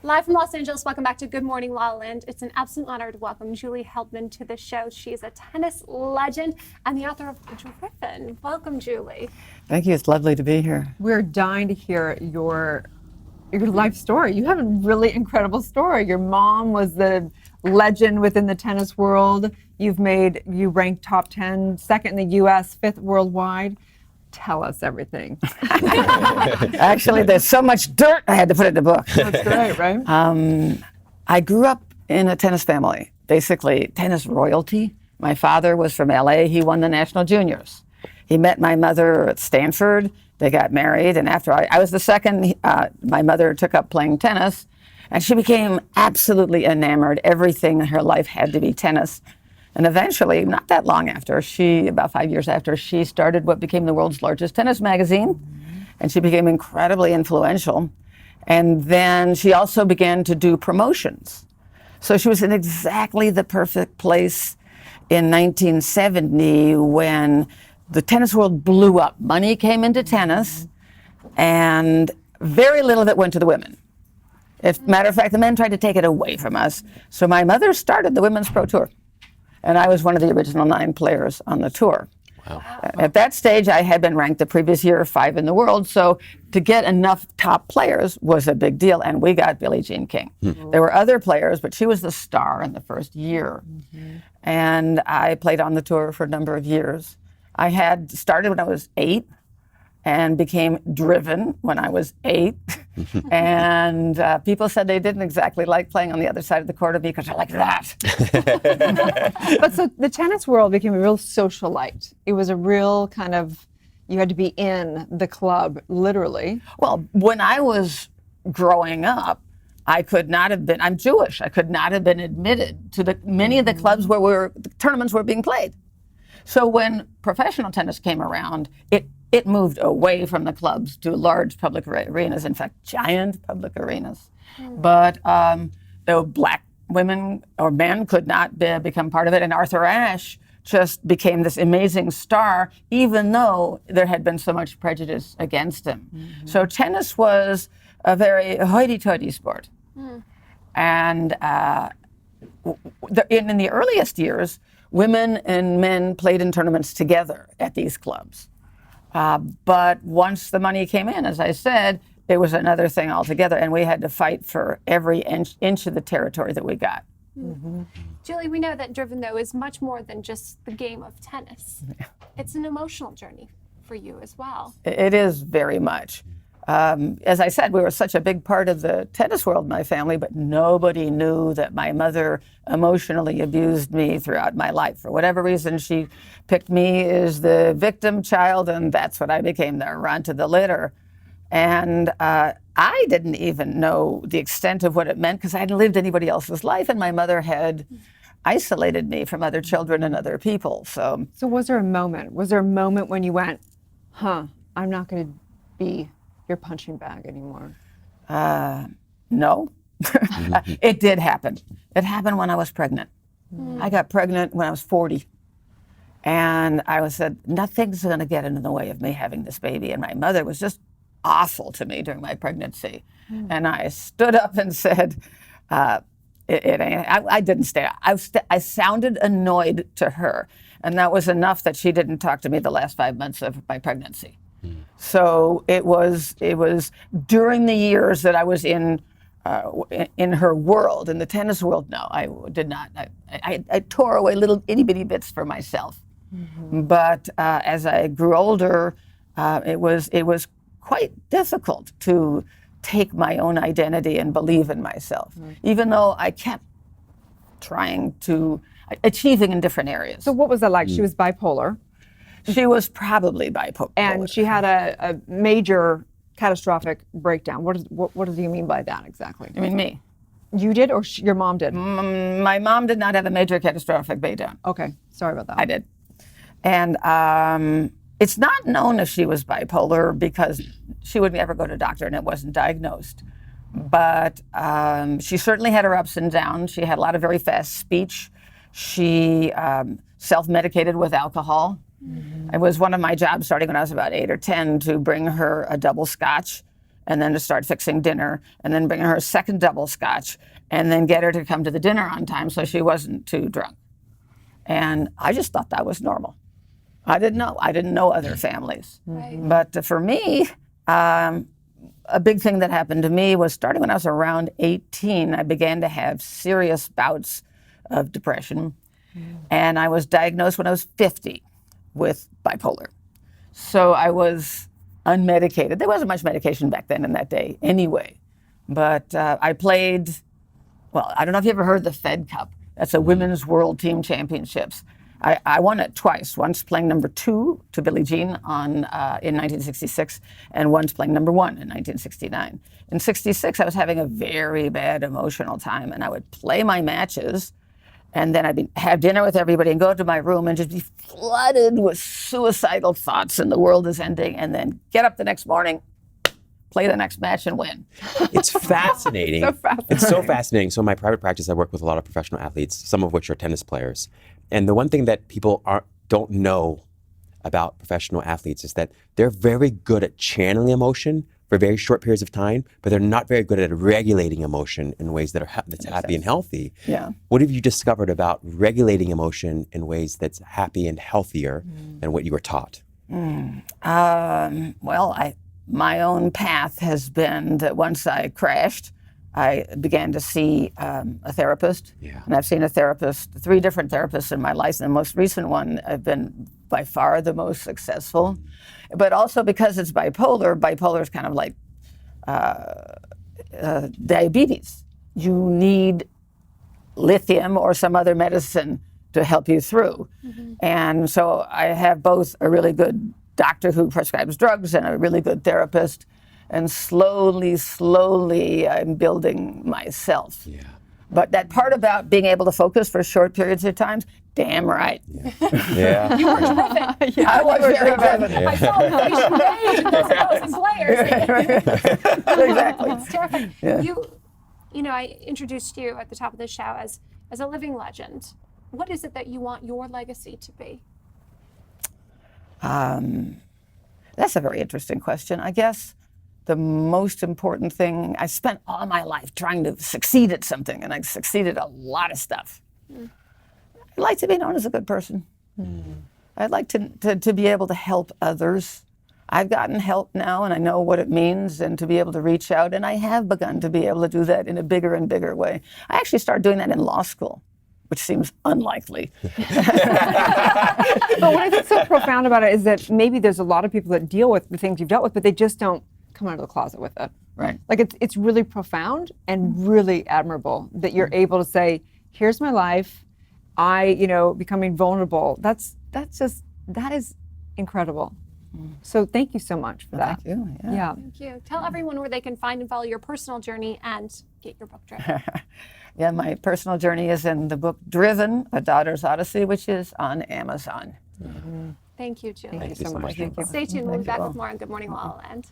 Live from Los Angeles, welcome back to Good Morning La La Land. It's an absolute honor to welcome Julie Heldman to the show. She is a tennis legend and the author of Driven. Welcome, Julie. Thank you. It's lovely to be here. We're dying to hear your life story. You have a really incredible story. Your mom was the legend within the tennis world. You ranked top 10, second in the U.S., fifth worldwide. Tell us everything. Actually, there's so much dirt I had to put in the book. That's great, right? I grew up in a tennis family, basically tennis royalty. My father was from LA. He won the national juniors. He met my mother at Stanford. They got married, and after I was the second, my mother took up playing tennis, and she became absolutely enamored. Everything in her life had to be tennis. And eventually, not that long after, about 5 years after, she started what became the world's largest tennis magazine, and she became incredibly influential. And then she also began to do promotions. So she was in exactly the perfect place in 1970 when the tennis world blew up. Money came into tennis, and very little of it went to the women. Matter of fact, the men tried to take it away from us. So my mother started the Women's Pro Tour. And I was one of the original 9 players on the tour. Wow. At that stage, I had been ranked the previous year 5 in the world, so to get enough top players was a big deal, and we got Billie Jean King. Mm-hmm. There were other players, but she was the star in the first year. Mm-hmm. And I played on the tour for a number of years. I had started when I was 8 and became driven when I was 8. And people said they didn't exactly like playing on the other side of the court of me because I like that. But so the tennis world became a real socialite. It was a real kind of, you had to be in the club, literally. Well, when I was growing up, I'm Jewish. I could not have been admitted to many of the clubs where the tournaments were being played. So when professional tennis came around, it moved away from the clubs to large public arenas, in fact, giant public arenas. But the black women or men could not become part of it. And Arthur Ashe just became this amazing star, even though there had been so much prejudice against him. Mm-hmm. So tennis was a very hoity-toity sport. And in the earliest years, women and men played in tournaments together at these clubs. But once the money came in, as I said, it was another thing altogether, and we had to fight for every inch of the territory that we got. Mm-hmm. Julie, we know that Driven, though, is much more than just the game of tennis. It's an emotional journey for you as well. It is very much. As I said, we were such a big part of the tennis world in my family, but nobody knew that my mother emotionally abused me throughout my life. For whatever reason, she picked me as the victim child, and that's what I became, the runt of the litter. And I didn't even know the extent of what it meant because I hadn't lived anybody else's life, and my mother had isolated me from other children and other people. So was there a moment? Was there a moment when you went, I'm not going to be your punching bag anymore? No. It did happen. It happened when I was pregnant. I got pregnant when I was 40. And I said, nothing's going to get in the way of me having this baby. And my mother was just awful to me during my pregnancy. And I stood up and said, it ain't. I didn't stay. I sounded annoyed to her. And that was enough that she didn't talk to me the last 5 months of my pregnancy. So it was during the years that I was in her world, in the tennis world. No, I did not. I tore away little itty bitty bits for myself. Mm-hmm. But as I grew older, it was quite difficult to take my own identity and believe in myself, even though I kept trying to achieving in different areas. So what was that like? She was bipolar. She was probably bipolar. And she had a major catastrophic breakdown. What do you mean by that exactly? You mean me? You did, or your mom did? My mom did not have a major catastrophic breakdown. Okay, sorry about that. I did. And it's not known if she was bipolar because she wouldn't ever go to a doctor and it wasn't diagnosed. But she certainly had her ups and downs. She had a lot of very fast speech. She self-medicated with alcohol. Mm-hmm. It was one of my jobs starting when I was about 8 or 10 to bring her a double scotch and then to start fixing dinner, and then bring her a second double scotch, and then get her to come to the dinner on time so she wasn't too drunk. And I just thought that was normal. I didn't know other families. Right. But for me, a big thing that happened to me was starting when I was around 18, I began to have serious bouts of depression. And I was diagnosed when I was 50 with bipolar. So I was unmedicated. There wasn't much medication back then in that day anyway. But I played, well, I don't know if you ever heard of the Fed Cup. That's a women's world team championships. I won it twice, once playing number 2 to Billie Jean in 1966, and once playing number 1 in 1969. In 66, I was having a very bad emotional time, and I would play my matches, and then I'd have dinner with everybody and go to my room and just be flooded with suicidal thoughts and the world is ending, and then get up the next morning, play the next match, and win. It's fascinating. So fascinating. It's so fascinating. So in my private practice, I work with a lot of professional athletes, some of which are tennis players. And the one thing that people don't know about professional athletes is that they're very good at channeling emotion for very short periods of time, but they're not very good at regulating emotion in ways that are that's happy and healthy. Yeah. What have you discovered about regulating emotion in ways that's happy and healthier than what you were taught? Well, my own path has been that once I crashed, I began to see a therapist. Yeah. And I've seen a therapist, 3 different therapists in my life. And the most recent one, I've been by far the most successful. But also because it's bipolar is kind of like diabetes. You need lithium or some other medicine to help you through. And so I have both a really good doctor who prescribes drugs and a really good therapist. And slowly, I'm building myself. Yeah. But that part about being able to focus for short periods of time, damn right. Yeah. You were terrific. I was very good. I saw the facial rage in those opposing players. Exactly. It's terrific. Yeah. You know, I introduced you at the top of the show as a living legend. What is it that you want your legacy to be? That's a very interesting question. I guess the most important thing, I spent all my life trying to succeed at something, and I succeeded at a lot of stuff. I'd like to be known as a good person. I'd like to be able to help others. I've gotten help now, and I know what it means, and to be able to reach out, and I have begun to be able to do that in a bigger and bigger way. I actually started doing that in law school, which seems unlikely. But what I think's so profound about it is that maybe there's a lot of people that deal with the things you've dealt with, but they just don't come out of the closet with it. Right. Like it's really profound and really admirable that you're able to say, here's my life, becoming vulnerable. That is incredible. So thank you so much for that. Thank you. Yeah. Thank you. Tell everyone where they can find and follow your personal journey and get your book Driven. Yeah, my personal journey is in the book Driven, A Daughter's Odyssey, which is on Amazon. Thank you, Julie. Thank you so so much. much. Thank you. Stay tuned. We'll be Thank you back all. with more on Good Morning La La Land.